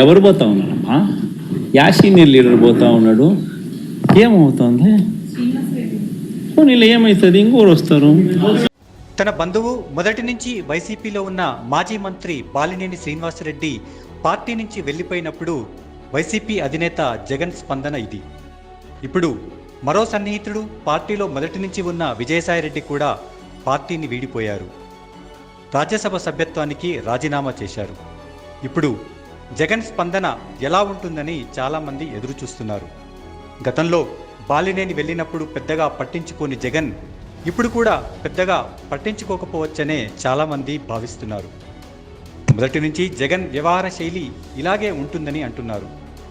ఎవరు పోతా ఉన్నారమ్మా? యా సీనియర్ లీడర్ పోతా ఉన్నాడు? ఏమవుతుంది? పోనీళ్ళు ఏమవుతుంది? ఇంకోరు వస్తారు. తన బంధువు మొదటి నుంచి వైసీపీలో ఉన్న మాజీ మంత్రి బాలినేని శ్రీనివాసరెడ్డి పార్టీ నుంచి వెళ్ళిపోయినప్పుడు వైసీపీ అధినేత జగన్ స్పందన ఇది. ఇప్పుడు మరో సన్నిహితుడు పార్టీలో మొదటి నుంచి ఉన్న విజయసాయిరెడ్డి కూడా పార్టీని వీడిపోయారు. రాజ్యసభ సభ్యత్వానికి రాజీనామా చేశారు. ఇప్పుడు జగన్ స్పందన ఎలా ఉంటుందని చాలామంది ఎదురు చూస్తున్నారు. గతంలో బాలినేని వెళ్ళినప్పుడు పెద్దగా పట్టించుకోని జగన్ ఇప్పుడు కూడా పెద్దగా పట్టించుకోకపోవచ్చనే చాలామంది భావిస్తున్నారు. మొదటి నుంచి జగన్ వ్యవహార శైలి ఇలాగే ఉంటుందని అంటున్నారు.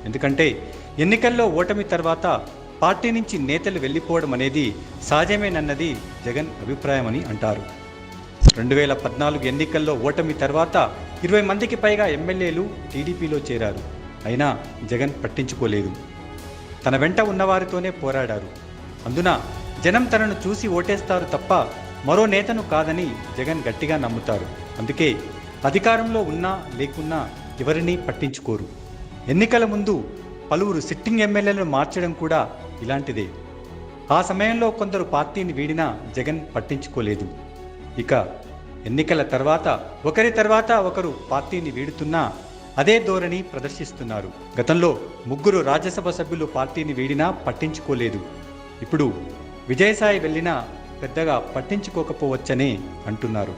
ఎందుకంటే ఎన్నికల్లో ఓటమి తర్వాత పార్టీ నుంచి నేతలు వెళ్ళిపోవడం అనేది సహజమేనన్నది జగన్ అభిప్రాయమని అంటారు. 2014 ఎన్నికల్లో ఓటమి తర్వాత 20 మందికి పైగా ఎమ్మెల్యేలు టీడీపీలో చేరారు. అయినా జగన్ పట్టించుకోలేదు. తన వెంట ఉన్నవారితోనే పోరాడారు. అందున జనం తనను చూసి ఓటేస్తారు తప్ప మరో నేతను కాదని జగన్ గట్టిగా నమ్ముతారు. అందుకే అధికారంలో ఉన్నా లేకున్నా ఎవరినీ పట్టించుకోరు. ఎన్నికల ముందు పలువురు సిట్టింగ్ ఎమ్మెల్యేలను మార్చడం కూడా ఇలాంటిదే. ఆ సమయంలో కొందరు పార్టీని వీడినా జగన్ పట్టించుకోలేదు. ఇక ఎన్నికల తర్వాత ఒకరి తర్వాత ఒకరు పార్టీని వీడుతున్నా అదే ధోరణి ప్రదర్శిస్తున్నారు. గతంలో 3 రాజ్యసభ సభ్యులు పార్టీని వీడినా పట్టించుకోలేదు. ఇప్పుడు విజయసాయి వెళ్ళినా పెద్దగా పట్టించుకోకపోవచ్చనే అంటున్నారు.